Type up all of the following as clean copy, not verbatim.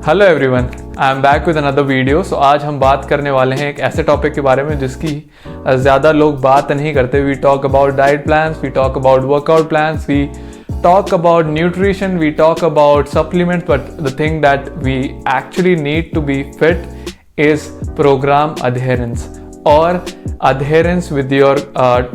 Hello everyone, I am back with another video. So आज हम बात करने वाले हैं एक ऐसे टॉपिक के बारे में जिसकी ज़्यादा लोग बात नहीं करते। We talk about diet plans, we talk about workout plans, we talk about nutrition, we talk about supplements, but the thing that we actually need to be fit is program adherence और adherence with your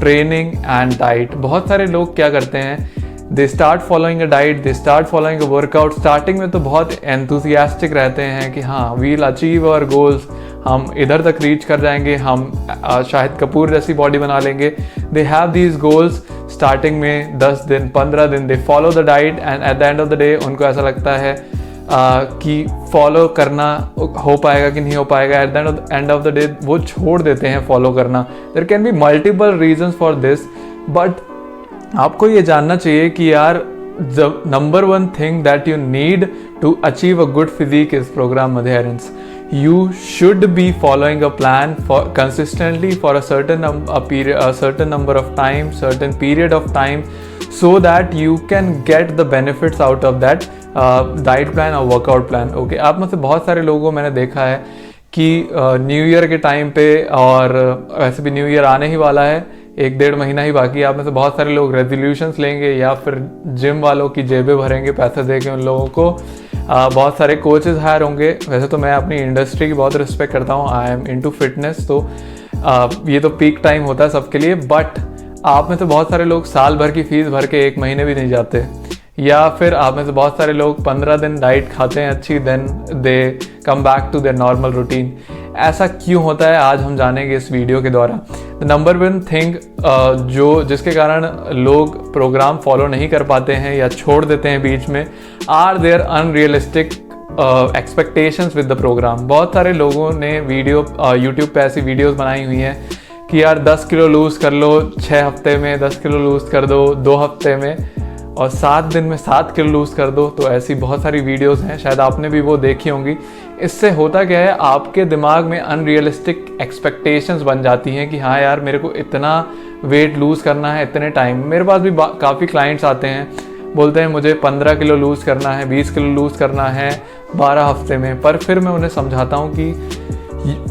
training and diet। बहुत सारे लोग क्या करते हैं, they start following a diet, they start following a workout। Starting में तो बहुत enthusiastic रहते हैं कि हाँ we'll achieve our goals, हम इधर तक रीच कर जाएंगे, हम शाहिद कपूर जैसी बॉडी बना लेंगे। They have these goals starting में 10 दिन 15 दिन they follow the diet and eight the end of the day उनको ऐसा लगता है कि फॉलो करना हो पाएगा कि नहीं हो पाएगा। At the end of the day वो छोड़ देते हैं फॉलो करना। There can be multiple reasons for this, but आपको ये जानना चाहिए कि यार the number one thing that you need to achieve a good physique is program adherence। You should be following a plan for consistently for a certain number of time, certain period of time, so that you can get the benefits out of that diet plan or workout plan। Okay, आप में से बहुत सारे लोगों को मैंने देखा है कि न्यू ईयर के टाइम पे, और वैसे भी न्यू ईयर आने ही वाला है, 1-1.5 महीना ही बाकी। आप में से बहुत सारे लोग रेजोल्यूशंस लेंगे या फिर जिम वालों की जेबें भरेंगे पैसे दे के उन लोगों को। बहुत सारे कोचेस हायर होंगे। वैसे तो मैं अपनी इंडस्ट्री की बहुत रिस्पेक्ट करता हूँ, आई एम इनटू फिटनेस, तो ये तो पीक टाइम होता है सबके लिए। बट आप में से बहुत सारे लोग साल भर की फीस भर के 1 महीने भी नहीं जाते, या फिर आप में से बहुत सारे लोग 15 दिन डाइट खाते हैं अच्छी, then they come back to their normal routine. ऐसा क्यों होता है आज हम जानेंगे इस वीडियो के द्वारा। द नंबर वन थिंग जिसके कारण लोग प्रोग्राम फॉलो नहीं कर पाते हैं या छोड़ देते हैं बीच में, are there unrealistic expectations with the program. बहुत सारे लोगों ने यूट्यूब पे ऐसी वीडियोस बनाई हुई हैं कि यार 10 किलो लूज़ कर लो 6 हफ्ते में, 10 किलो लूज़ कर दो 2 हफ्ते में, और 7 दिन में 7 किलो लूज़ कर दो। तो ऐसी बहुत सारी वीडियोस हैं, शायद आपने भी वो देखी होंगी। इससे होता क्या है, आपके दिमाग में अनरियलिस्टिक एक्सपेक्टेशंस बन जाती हैं कि हाँ यार मेरे को इतना वेट लूज़ करना है इतने टाइम। मेरे पास भी काफ़ी क्लाइंट्स आते हैं, बोलते हैं मुझे 15 किलो लूज़ करना है, 20 किलो लूज़ करना है 12 हफ्ते में। पर फिर मैं उन्हें समझाता हूँ कि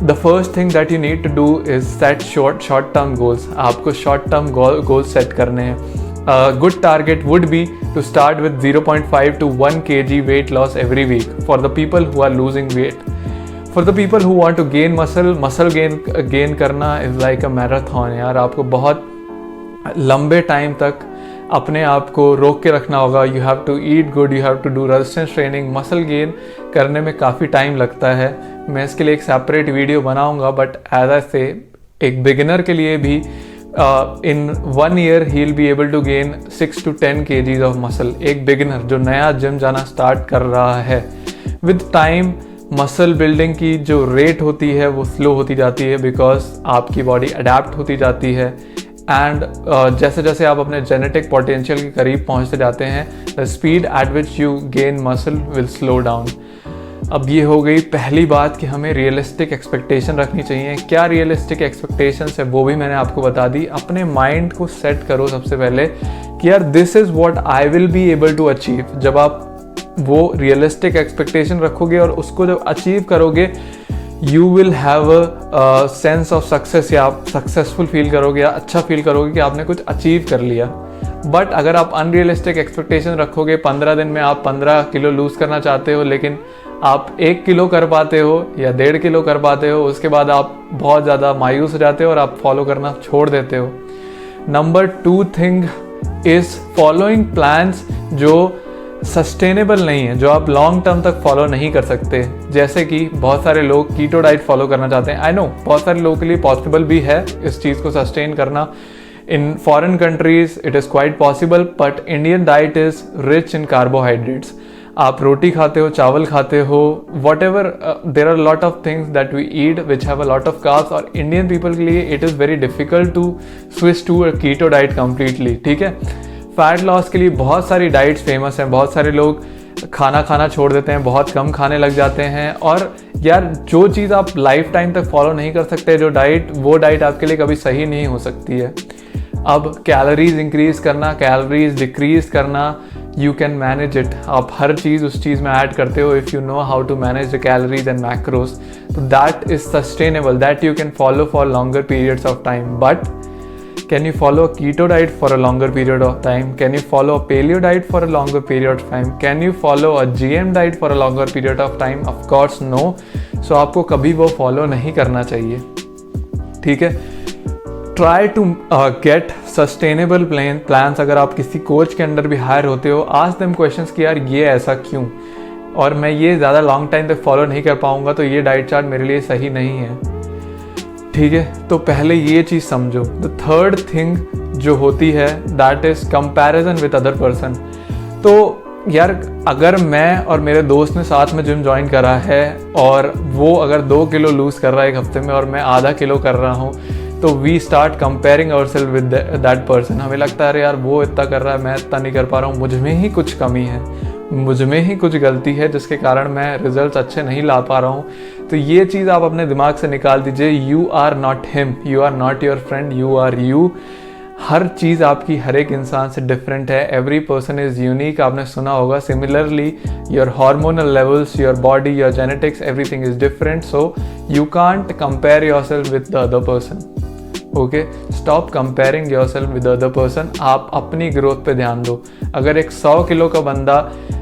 the first thing that you need to do is set short term goals. आपको शॉर्ट टर्म गोल्स सेट करने हैं। A good target would be to start with 0.5 to 1 kg weight loss every week for the people who are losing weight। For the people who want to gain muscle gain करना is like a marathon। यार आपको बहुत लंबे time तक अपने आप को रोक के रखना होगा। You have to eat good, you have to do resistance training। muscle gain करने में काफ़ी टाइम लगता है। मैं इसके लिए एक सेपरेट वीडियो बनाऊंगा, बट एज आई से एक बिगिनर के लिए भी in 1 year he'll be able to gain 6 to 10 kgs of muscle। एक बिगिनर जो नया जिम जाना स्टार्ट कर रहा है, विद टाइम मसल बिल्डिंग की जो रेट होती है वो स्लो होती जाती है, बिकॉज आपकी बॉडी अडेप्ट होती जाती है। एंड जैसे जैसे आप अपने जेनेटिक पोटेंशियल के करीब पहुंचते जाते हैं, the speed at which you gain muscle will slow down. अब ये हो गई पहली बात कि हमें रियलिस्टिक एक्सपेक्टेशन रखनी चाहिए। क्या रियलिस्टिक एक्सपेक्टेशंस है वो भी मैंने आपको बता दी। अपने माइंड को सेट करो सबसे पहले कि यार this is what I will be able to achieve. जब आप वो रियलिस्टिक एक्सपेक्टेशन रखोगे और उसको जब अचीव करोगे, you will have a sense of success, या आप सक्सेसफुल फील करोगे या अच्छा फील करोगे कि आपने कुछ अचीव कर लिया। बट अगर आप अनरियलिस्टिक एक्सपेक्टेशन रखोगे, 15 दिन में आप 15 किलो लूज़ करना चाहते हो लेकिन आप 1 किलो कर पाते हो या 1.5 किलो कर पाते हो, उसके बाद आप बहुत ज़्यादा मायूस हो जाते हो और आप फॉलो करना छोड़ देते हो। Number 2 thing is following plans जो सस्टेनेबल नहीं है, जो आप लॉन्ग टर्म तक फॉलो नहीं कर सकते। जैसे कि बहुत सारे लोग कीटो डाइट फॉलो करना चाहते हैं। आई नो बहुत सारे लोगों के लिए पॉसिबल भी है इस चीज़ को सस्टेन करना। In foreign countries it is quite possible, but Indian diet is rich in carbohydrates. आप रोटी खाते हो, चावल खाते हो, whatever, there are lot of things that we eat which have a lot of carbs, और Indian people के लिए it is very difficult to switch to a keto diet completely. ठीक है, फैट लॉस के लिए बहुत सारी diets famous हैं। बहुत सारे लोग खाना छोड़ देते हैं, बहुत कम खाने लग जाते हैं। और यार जो चीज़ आप लाइफ टाइम तक फॉलो नहीं कर सकते, जो डाइट, वो डाइट आपके लिए कभी सही नहीं हो सकती है। अब कैलोरीज इंक्रीज करना, कैलोरीज डिक्रीज करना, यू कैन मैनेज इट। आप हर चीज़ उस चीज़ में ऐड करते हो। If you know how to manage the calories and macros, तो that is sustainable, that you can follow for longer periods of time. But can you follow a keto diet for a longer period of time? Can you follow a paleo diet for a longer period of time? Can you follow a GM diet for a longer period of time? Of course no. So आपको कभी वो follow नहीं करना चाहिए, ठीक है। Try to get sustainable plans. अगर आप किसी कोच के अंडर भी हायर होते हो, आस्क देम क्वेश्चंस कि यार ये ऐसा क्यों, और मैं ये ज़्यादा लॉन्ग टाइम तक फॉलो नहीं कर पाऊंगा, तो ये डाइट चार्ट मेरे लिए सही नहीं है, ठीक है। तो पहले ये चीज़ समझो। द थर्ड थिंग जो होती है that is comparison with other person. तो यार अगर मैं और मेरे दोस्त ने साथ में जिम ज्वाइन करा है और वो अगर 2 किलो लूज़ कर रहा है एक हफ्ते में और मैं आधा किलो कर रहा हूँ, तो we start comparing ourselves with that person. हमें लगता है अरे यार वो इतना कर रहा है, मैं इतना नहीं कर पा रहा हूँ, मुझ में ही कुछ कमी है, मुझ में ही कुछ गलती है जिसके कारण मैं रिजल्ट्स अच्छे नहीं ला पा रहा हूँ। तो ये चीज़ आप अपने दिमाग से निकाल दीजिए। You are not him, you are not your friend, you are you. हर चीज़ आपकी हर एक इंसान से डिफरेंट है। Every person is unique. आपने सुना होगा similarly your hormonal levels, your body, your genetics, everything is different. So you can't compare yourself with the other person. Okay, stop comparing yourself with the other person. आप अपनी growth पे ध्यान दो। अगर एक 100 किलो का बंदा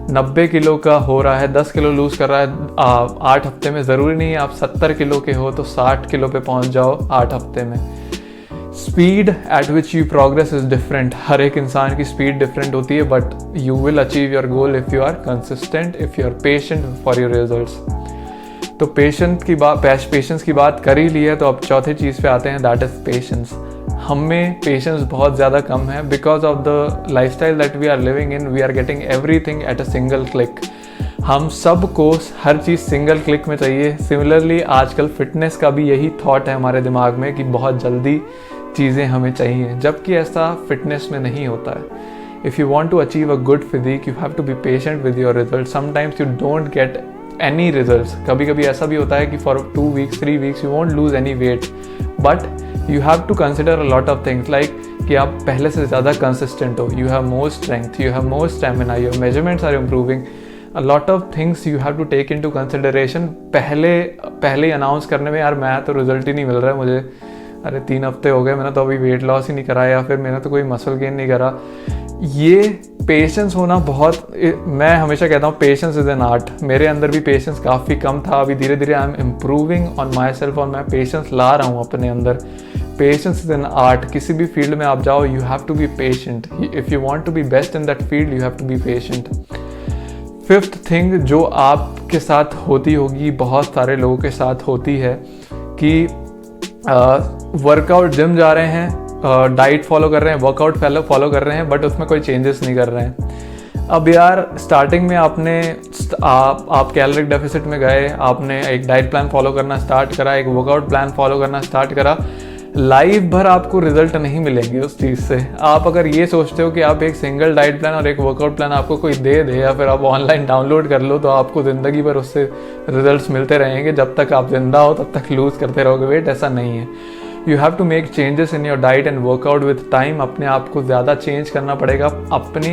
90 किलो का हो रहा है, 10 किलो लूज़ कर रहा है 8 हफ्ते में, ज़रूरी नहीं है आप 70 किलो के हो तो 60 किलो पे पहुंच जाओ 8 हफ्ते में। Speed at which you progress is different. हर एक इंसान की स्पीड डिफरेंट होती है, but you will achieve your goal if you are consistent, if you are patient for your results. तो पेशेंस की बात कर ही ली है, तो अब चौथी चीज़ पे आते हैं, दैट इज़ पेशेंस। हम में पेशेंस बहुत ज़्यादा कम है because of the lifestyle that we are living in. We are getting everything at a single click. हम सबको हर चीज़ सिंगल क्लिक में चाहिए। सिमिलरली आजकल फिटनेस का भी यही थॉट है हमारे दिमाग में कि बहुत जल्दी चीज़ें हमें चाहिए, जबकि ऐसा फिटनेस में नहीं होता है। If you want to achieve a good physique, you have to be patient with your result. Sometimes you don't get any results. कभी कभी ऐसा भी होता है कि for 2 weeks 3 weeks you won't lose any weight, but you have to consider a lot of things like कि आप पहले से ज़्यादा कंसिस्टेंट हो, you have more strength, you have more stamina, your measurements are improving. A lot of things you have to take into consideration. पहले ही announce करने में यार मैं तो रिजल्ट ही नहीं मिल रहा है मुझे, अरे 3 हफ्ते हो गए, मैंने तो अभी वेट लॉस ही नहीं करा, या फिर मैंने तो कोई मसल गेन नहीं करा। ये पेशेंस होना बहुत, मैं हमेशा कहता हूँ पेशेंस इज़ एन आर्ट। मेरे अंदर भी पेशेंस काफ़ी कम था, अभी धीरे धीरे I am improving on myself और मैं पेशेंस ला रहा हूँ अपने अंदर। Patience is an art. किसी भी फील्ड में आप जाओ, you have to be patient. If you want to be best in that field, you have to be patient. Fifth thing जो आपके साथ होती होगी, बहुत सारे लोगों के साथ होती है कि वर्कआउट, जिम जा रहे हैं, डाइट फॉलो कर रहे हैं, वर्कआउट फॉलो कर रहे हैं, बट उसमें कोई चेंजेस नहीं कर रहे हैं। अब यार स्टार्टिंग में आप कैलोरिक डेफिसिट में गए, आपने एक डाइट प्लान फॉलो करना स्टार्ट करा, एक वर्कआउट प्लान फॉलो करना स्टार्ट करा, लाइफ भर आपको रिजल्ट नहीं मिलेंगे उस चीज़ से। आप अगर ये सोचते हो कि आप एक सिंगल डाइट प्लान और एक वर्कआउट प्लान आपको कोई दे दे या फिर आप ऑनलाइन डाउनलोड कर लो तो आपको ज़िंदगी भर उससे रिजल्ट्स मिलते रहेंगे, जब तक आप जिंदा हो तब तक लूज़ करते रहोगे वेट, ऐसा नहीं है। You have to make changes in your diet and workout with time. अपने आप को ज़्यादा चेंज करना पड़ेगा। अपनी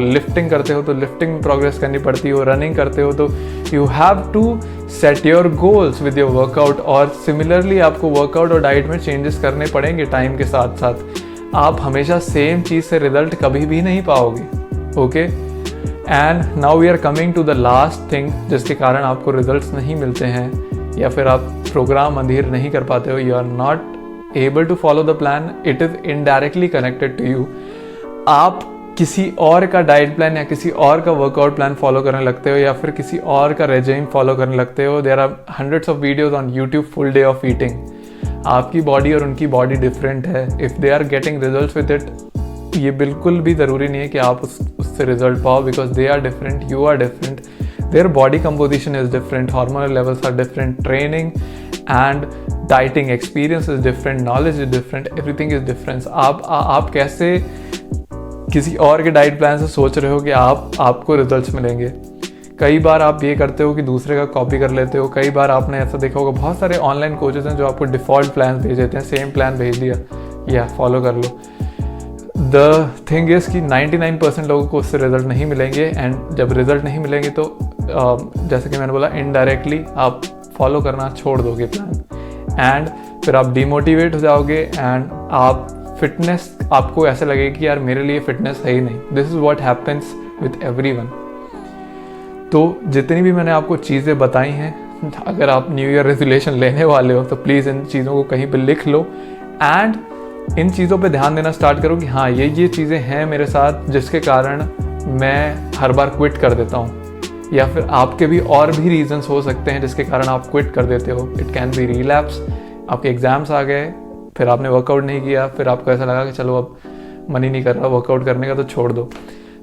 लिफ्टिंग करते हो तो लिफ्टिंग में प्रोग्रेस करनी पड़ती हो, रनिंग करते हो तो you have to set your goals with your workout. और सिमिलरली आपको वर्कआउट और डाइट में चेंजेस करने पड़ेंगे टाइम के साथ साथ। आप हमेशा सेम चीज़ से रिजल्ट कभी भी नहीं पाओगे। Okay, and now we are coming to the last thing जिसके कारण आपको रिजल्ट्स नहीं मिलते हैं या फिर आप प्रोग्राम अधीर नहीं कर पाते हो, you are not able to follow the plan, it is indirectly connected to you. आप किसी और का डाइट प्लान या किसी और का वर्कआउट प्लान फॉलो करने लगते हो या फिर किसी और का रेजिम फॉलो करने लगते हो। There are hundreds of videos on YouTube full day of eating. आपकी बॉडी और उनकी बॉडी डिफरेंट है। If they are getting results with it, ये बिल्कुल भी ज़रूरी नहीं है कि आप उससे रिजल्ट पाओ, because they are different, you are different, their body composition is different, hormonal levels are different, training and dieting experience is different, knowledge is different, everything is different. आप कैसे किसी और के डाइट प्लान से सोच रहे हो कि आपको रिजल्ट्स मिलेंगे। कई बार आप ये करते हो कि दूसरे का कॉपी कर लेते हो। कई बार आपने ऐसा देखा होगा, बहुत सारे ऑनलाइन कोचेस हैं जो आपको डिफ़ॉल्ट प्लान भेज देते हैं, सेम प्लान भेज दिया या फॉलो कर लो। द थिंग इज़ कि 99% लोगों को उससे रिजल्ट नहीं मिलेंगे, एंड जब रिजल्ट नहीं मिलेंगे तो जैसे कि मैंने बोला इनडायरेक्टली आप फॉलो करना छोड़ दोगे प्लान, एंड फिर आप डिमोटिवेट हो जाओगे, एंड आप फिटनेस आपको ऐसे लगेगा कि यार मेरे लिए फिटनेस है ही नहीं। This is what happens with everyone. तो जितनी भी मैंने आपको चीज़ें बताई हैं, अगर आप न्यू ईयर रेजोल्यूशन लेने वाले हो तो प्लीज़ इन चीज़ों को कहीं पे लिख लो, एंड इन चीज़ों पे ध्यान देना स्टार्ट करो कि हाँ ये चीज़ें हैं मेरे साथ जिसके कारण मैं हर बार क्विट कर देता हूँ, या फिर आपके भी और भी रीजंस हो सकते हैं जिसके कारण आप क्विट कर देते हो। इट कैन बी रिलैप्स, आपके एग्जाम्स आ गए, फिर आपने वर्कआउट नहीं किया, फिर आपको ऐसा लगा कि चलो अब मन ही नहीं कर रहा वर्कआउट करने का तो छोड़ दो।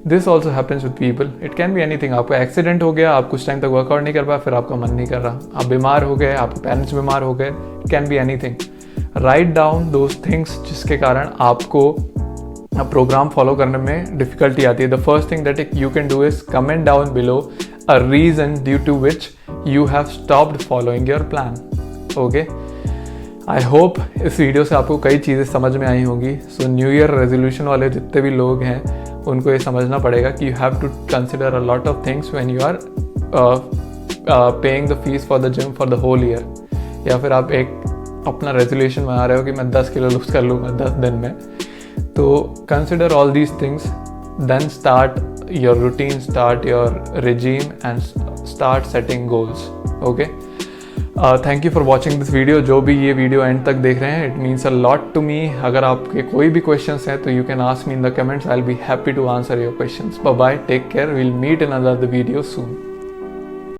This also happens with people. It can be anything. आपका एक्सीडेंट हो गया, आप कुछ टाइम तक वर्कआउट नहीं कर पाए, फिर आपका मन नहीं कर रहा, आप बीमार हो गए, आपके पेरेंट्स बीमार हो गए, it can be anything. Write down those things जिसके कारण आपको प्रोग्राम फॉलो करने में डिफिकल्टी आती है। The first thing that you can do is comment down below a reason due to which you have stopped following your plan. Okay, I hope इस video से आपको कई चीज़ें समझ में आई होंगी। सो न्यू ईयर रेजोल्यूशन वाले जितने भी लोग हैं उनको ये समझना पड़ेगा कि you have to consider a lot of things when you are paying the fees for the gym for the whole year, या फिर आप एक अपना रेजोल्यूशन बना रहे हो कि मैं 10 किलो लूज कर लूँगा 10 दिन में। तो consider all these things, then start your routine, start your regime and start setting goals. Okay, thank you for watching this video. जो भी ये वीडियो एंड तक देख रहे हैं, it means a lot to me. अगर आपके कोई भी क्वेश्चंस हैं तो you can ask me in the comments, I will be happy to answer your questions. Bye bye, take care, we will meet in another video soon.